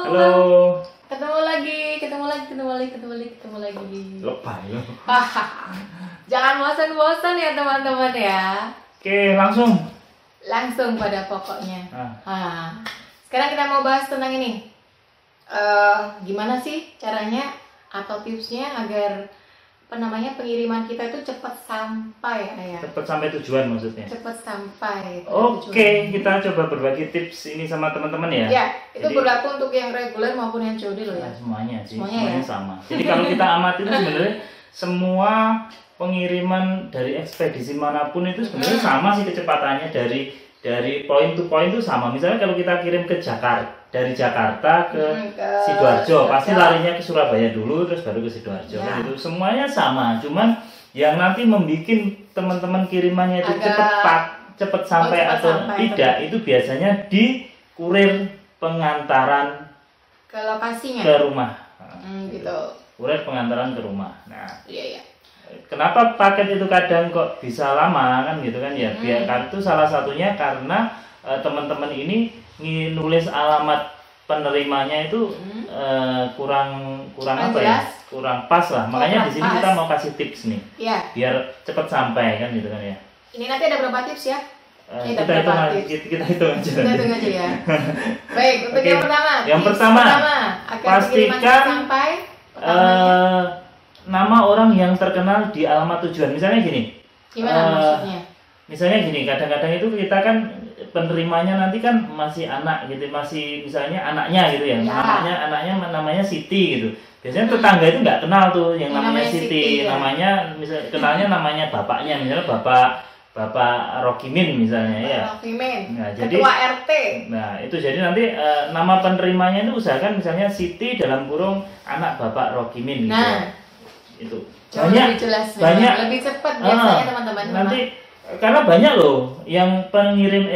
Halo. Ketemu lagi. Lebay loh. Jangan bosan-bosan ya teman-teman ya. Oke, Langsung pada pokoknya. Ah. Sekarang kita mau bahas tentang ini. Gimana sih caranya atau tipsnya agar pengiriman kita itu cepat sampai ya? Cepat sampai tujuan maksudnya. Cepat sampai. Oke, kita coba berbagi tips ini sama teman-teman ya. Ya, itu Jadi, berlaku untuk yang reguler maupun yang COD loh ya. semuanya sih, Semuanya ya? sama. Jadi kalau kita amati itu sebenarnya semua pengiriman dari ekspedisi manapun itu sebenarnya sama sih kecepatannya dari point to point itu sama. Misalnya kalau kita kirim ke Jakarta, dari Jakarta ke Sidoarjo, pasti larinya ke Surabaya dulu terus baru ke Sidoarjo. Ya. Kan itu semuanya sama, cuman yang nanti membuat teman-teman kirimannya itu cepat sampai atau tidak itu biasanya di kurir pengantaran ke lokasinya, ke rumah. gitu. Kurir pengantaran ke rumah. Nah, Iya. kenapa paket itu kadang kok bisa lama kan gitu kan ya? Biar itu salah satunya karena teman-teman ini nulis alamat penerimanya itu kurang apa ya? Kurang pas lah. Makanya di sini kita mau kasih tips nih. Iya. Biar cepat sampai kan gitu kan ya. Ini nanti ada berapa tips ya? Kita hitung aja. Kita hitung aja ya. Baik, untuk Oke. yang pertama. Yang tips pertama, agar pastikan, pengiriman sampai nama orang yang terkenal di alamat tujuan. Misalnya gini. Gimana maksudnya? Misalnya gini, kadang-kadang itu kita kan penerimanya nanti kan masih anak gitu, masih misalnya anaknya gitu ya. Anaknya namanya Siti gitu. Biasanya tetangga itu nggak kenal tuh yang namanya Siti. Ya. Namanya misalnya kenalnya namanya bapaknya, misalnya Bapak Rokimin misalnya ya. Rokimin. Nah, jadi Ketua RT. Nah, itu jadi nanti nama penerimanya itu usahakan misalnya Siti dalam kurung anak Bapak Rokimin gitu. Nah, itu. jauh lebih jelas, lebih cepat biasanya teman-teman. Nanti karena banyak loh yang pengirim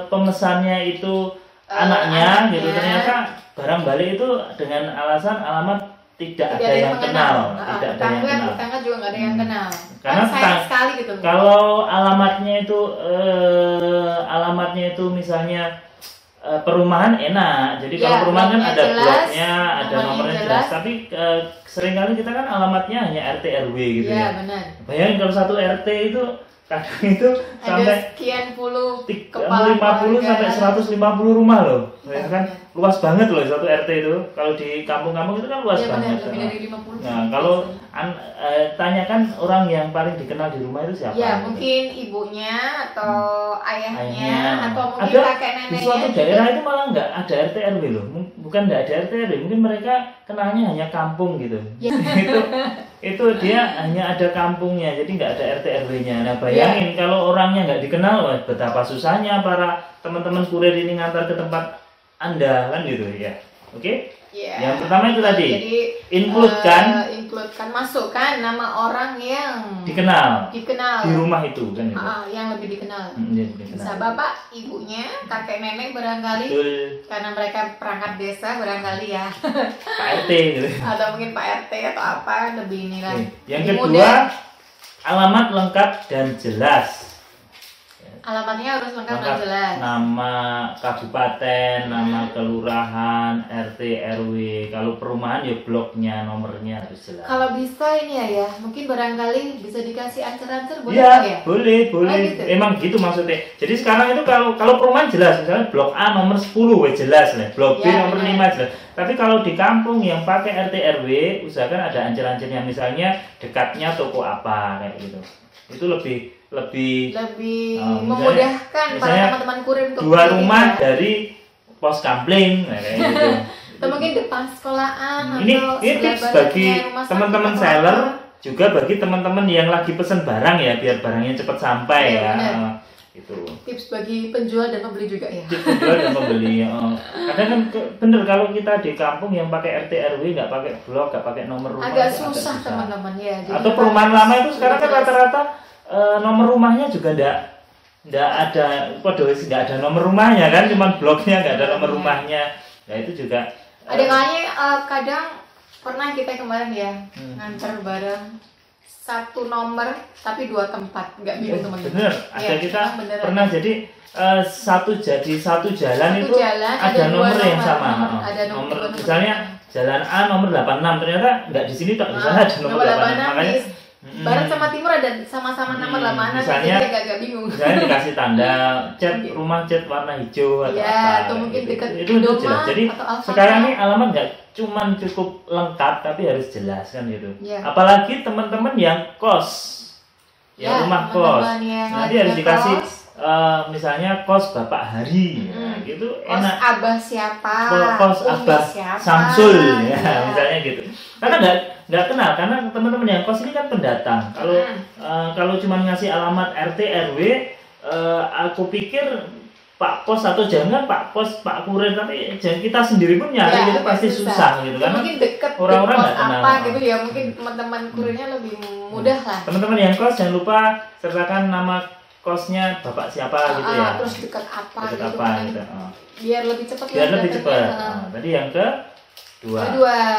pemesannya itu anaknya gitu, ternyata barang balik itu dengan alasan alamat tidak ada yang kenal, tidak ada yang kenal. Tetangga juga nggak ada yang kenal. Karena sayang sekali gitu. Kalau alamatnya itu misalnya perumahan enak, jadi kalau perumahan kan ada bloknya, ada nomornya jelas. Tapi seringkali kita kan alamatnya hanya RT RW gitu ya. Benar. Bayangin kalau satu RT itu kadang itu sampai sekian puluh 50 sampai 150 rumah loh. Ya kan luas banget loh satu RT itu. Kalau di kampung-kampung itu kan luas banget. Lebih dari 50. Nah, kalau tanyakan orang yang paling dikenal di rumah itu siapa? Ya, mungkin ibunya atau ayahnya atau mungkin kakek neneknya. Di suatu daerah itu malah nggak ada RT RW loh. Bukan nggak ada RT RW, mungkin mereka kenalnya hanya kampung gitu. itu dia hanya ada kampungnya, jadi nggak ada RT RW-nya. Nah, bayangin kalau orangnya nggak dikenal, wah, betapa susahnya para teman-teman kurir ini ngantar ke tempat Anda kan gitu ya. Oke? Yang pertama itu tadi. Jadi include masukkan nama orang yang dikenal di rumah itu kan gitu. Yang lebih dikenal. Bisa bapak, ibunya, kakek nenek barangkali. Betul. Karena mereka perangkat desa barangkali ya. Pak RT gitu. Atau mungkin Pak RT atau apa lebih ini lah. Yang kedua, alamat lengkap dan jelas. Alamatnya harus lengkap dan jelas. Nama kabupaten, nama kelurahan, RT, RW. Kalau perumahan ya bloknya, nomornya harus jelas. Kalau bisa ini ya, mungkin barangkali bisa dikasih ancer-ancer boleh ya? Boleh. Gitu. Emang gitu maksudnya. Jadi sekarang itu kalau perumahan jelas, misalnya blok A nomor 10 jelas lah, blok B nomor 5 jelas. Tapi kalau di kampung yang pakai RT, RW, usahakan ada ancer-ancernya, misalnya dekatnya toko apa kayak gitu. Itu lebih memudahkan para teman-teman kurir untuk 2 rumah dari pos kampling kayak gitu. Atau mungkin depan sekolahan ini tips bagi teman-teman seller, juga bagi teman-teman yang lagi pesen barang ya, biar barangnya cepat sampai ya. Itu tips bagi penjual dan pembeli juga ya. Penjual dan pembeli. Kadang kan bener kalau kita di kampung yang pakai RT RW nggak pakai blok, nggak pakai nomor rumah, agak susah teman-teman ya. Atau perumahan lama itu sekarang kan rata-rata nomor rumahnya juga nggak ada kode, nggak ada nomor rumahnya kan, cuman bloknya nggak ada nomor rumahnya. Nah itu juga ada kalanya kadang pernah kita kemarin ya nganter barang satu nomor tapi dua tempat, nggak bingung teman-teman. Bener, ada Ya, kita bener pernah ada. jadi satu jalan Satu itu jalan, ada ada dua nomor yang nomor. sama. Ada nomor dua nomor. Misalnya jalan A nomor 86 ternyata nggak di sini tak di sana ada nomor 86. Makanya Barat sama timur ada sama-sama nomor 86, misalnya, jadi agak bingung. misalnya dikasih tanda cat rumah cat warna hijau atau Ya, apa. atau mungkin dekat itu Indomaret jelas. Jadi atau Alfamart. sekarang ini alamat nggak cuman cukup lengkap tapi harus jelas kan gitu. Ya. Apalagi teman-teman yang kos, yang rumah kos, teman-teman yang nanti lagi harus dikasih kos. Misalnya kos Bapak Hari, nah, gitu Kos enak. Abah siapa? Kos Umi Abah siapa? Samsul, ya, Ya. misalnya gitu. Karena nggak kenal, karena teman-teman yang kos ini kan pendatang. Kalau cuma ngasih alamat RT RW, aku pikir Pak Pos atau jangan Pak Pos, Pak Kurir, tapi jangan kita sendiri pun nyari Ya, itu pasti susah gitu Ya, kan. mungkin deket orang-orang kos nggak kenal. apa gitu ya, mungkin teman-teman kurirnya lebih mudah lah. Teman-teman yang kos jangan lupa sertakan nama kosnya Bapak siapa gitu ya. Terus dekat apa Dekat gitu apa kan. gitu. Biar lebih cepat Biar lebih dapetnya. cepat. Tadi yang kedua.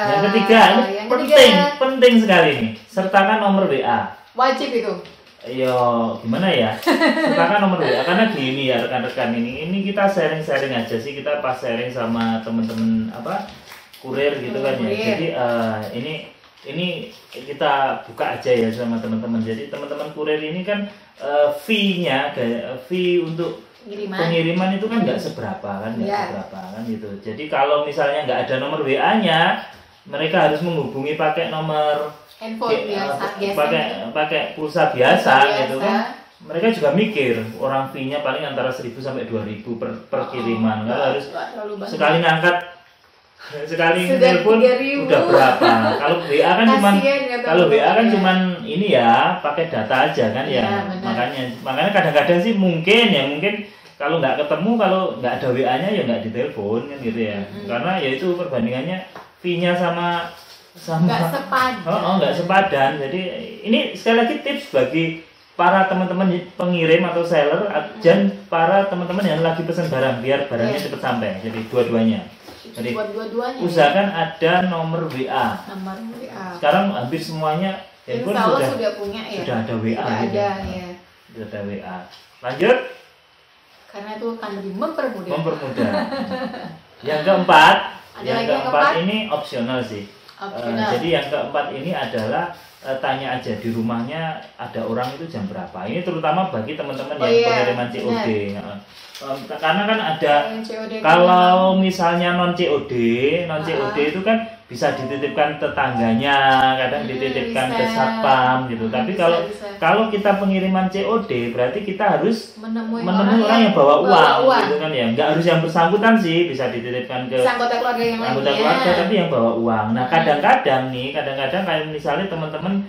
Yang ketiga, ini yang penting sekali nih. Sertakan nomor WA. Wajib itu. Yo, gimana ya? Sertakan nomor WA karena gini ya rekan-rekan, ini kita sharing-sharing aja sih, kita pas sharing sama temen-temen kurir gitu kan ya. Kurir. Jadi ini kita buka aja ya sama teman-teman. Jadi teman-teman kurir ini kan fee untuk pengiriman itu kan nggak seberapa kan, seberapa kan gitu. Jadi kalau misalnya nggak ada nomor WA-nya, mereka harus menghubungi pakai nomor handphone biasa, pakai pulsa biasa gitu kan. Mereka juga mikir orang fee-nya paling antara 1.000 sampai 2.000 per kiriman. Kalau harus sekali ngangkat sekali telepon udah berapa? Kalau WA kan cuman ini ya pakai data aja kan ya. Makanya kadang-kadang sih mungkin kalau nggak ketemu, kalau nggak ada WA-nya ya nggak ditelepon kan gitu ya. Karena ya itu perbandingannya fee-nya sama nggak sepadan. Jadi ini sekali lagi tips bagi para teman-teman pengirim atau seller dan para teman-teman yang lagi pesan barang biar barangnya cepat sampai. Jadi dua-duanya. Jadi usahakan ada nomor WA. Sekarang hampir semuanya handphone sudah punya ya. Sudah ada WA. Sudah ada WA. Lanjut. Karena itu akan lebih mempermudah. Yang keempat, yang keempat ini opsional sih. Jadi yang keempat ini adalah tanya aja di rumahnya ada orang itu jam berapa. Ini terutama bagi teman-teman yang pengiriman COD. Karena kan ada kalau misalnya non COD itu kan bisa dititipkan tetangganya, kadang dititipkan ke satpam gitu. Tapi kalau kita pengiriman COD berarti kita harus menemui orang yang bawa uang gitu kan ya. Nggak harus yang bersangkutan sih, bisa dititipkan ke anggota keluarga yang lainnya. Keluarga tapi yang bawa uang. Nah, kadang-kadang kayak misalnya teman-teman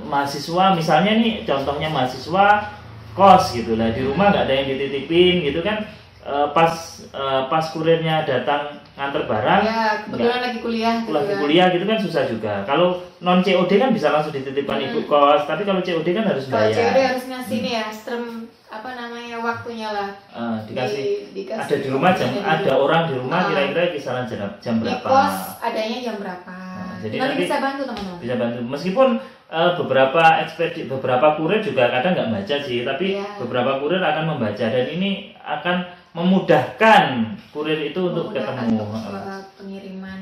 mahasiswa, misalnya nih contohnya mahasiswa kos gitu lah, di rumah nggak ada yang dititipin gitu kan, pas kurirnya datang nganter barang kebetulan lagi kuliah gitu kan susah juga. Kalau non COD kan bisa langsung dititipkan ibu kos, tapi kalau COD kan harus bayar. Kalau COD harus ngasih nih ya waktunya lah, dikasih ada di rumah ada orang di rumah kira-kira kisaran jam berapa, di kos adanya jam berapa. Jadi nanti bisa bantu teman-teman, bisa bantu meskipun beberapa kurir juga kadang nggak baca sih, tapi beberapa kurir akan membaca dan ini akan memudahkan kurir itu untuk ketemu pengiriman.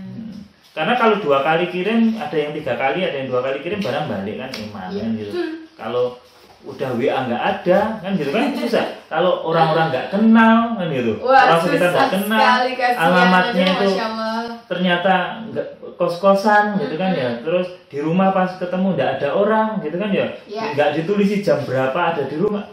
Karena kalau 2 kali kirim, ada yang 3 kali, ada yang 2 kali kirim barang balik kan kan gitu. Kalau udah WA nggak ada kan gitu kan susah. Kalau orang-orang nggak kenal kan gitu, orang sekitar nggak kenal, alamatnya itu ternyata nggak kos-kosan gitu kan ya, terus di rumah pas ketemu nggak ada orang gitu kan ya, nggak ditulisi jam berapa ada di rumah,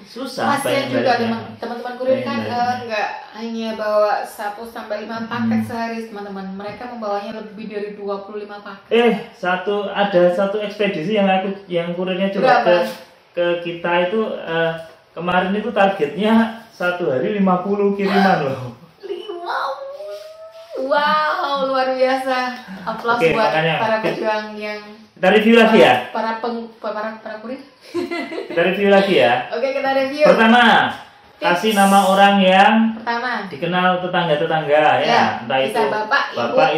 susah. Kasian juga teman-teman kurir kan nggak hanya bawa 1 sampai 5 paket sehari teman-teman, mereka membawanya lebih dari 25 paket. Ada satu ekspedisi yang kurirnya coba ke kita itu kemarin itu targetnya 1 hari 50 kiriman loh. Wow, luar biasa. Aplaus buat para pejuang yang kita review lagi ya. Para kurir. Kita review lagi ya. Oke, kita review. Pertama, kasih nama orang yang pertama dikenal tetangga-tetangga ya, entah bisa itu bapak,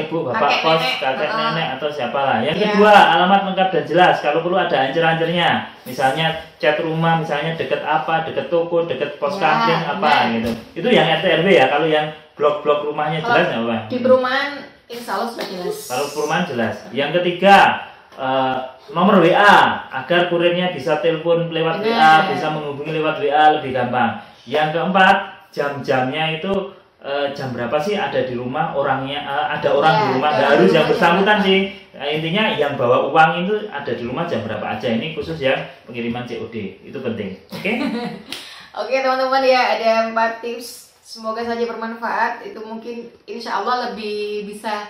ibu, bapak kakek, kos, nenek, kakek, nenek atau siapalah. Yang Ya. kedua, alamat lengkap dan jelas. Kalau perlu ada ancer-ancernya, misalnya cat rumah, misalnya deket apa, deket toko, deket pos Ya, kantin apa gitu. Itu yang RT RW ya. Kalau yang blok-blok rumahnya Kalau jelas nggak apa? di perumahan insya Allah sudah jelas. Kalau perumahan jelas. Yang ketiga, nomor WA agar kurirnya bisa telepon lewat WA, Benar. bisa menghubungi lewat WA lebih gampang. Yang keempat, jam-jamnya itu jam berapa sih ada di rumah orangnya, ada orang Ya, di rumah, ada nggak di harus yang rumah bersangkutan jam sih. Intinya yang bawa uang itu ada di rumah jam berapa aja. Ini khusus yang pengiriman COD, itu penting. Oke? Oke teman-teman ya, ada 4 tips. Semoga saja bermanfaat. Itu mungkin insya Allah lebih bisa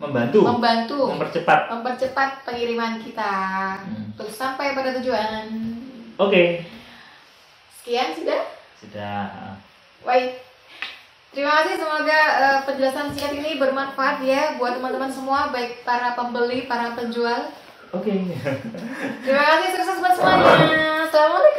Membantu, mempercepat. pengiriman kita untuk sampai pada tujuan. Oke. Sekian sudah. Baik. Terima kasih, semoga penjelasan singkat ini bermanfaat ya buat teman-teman semua, baik para pembeli, para penjual. Oke. Terima kasih, sukses buat semuanya. Assalamualaikum.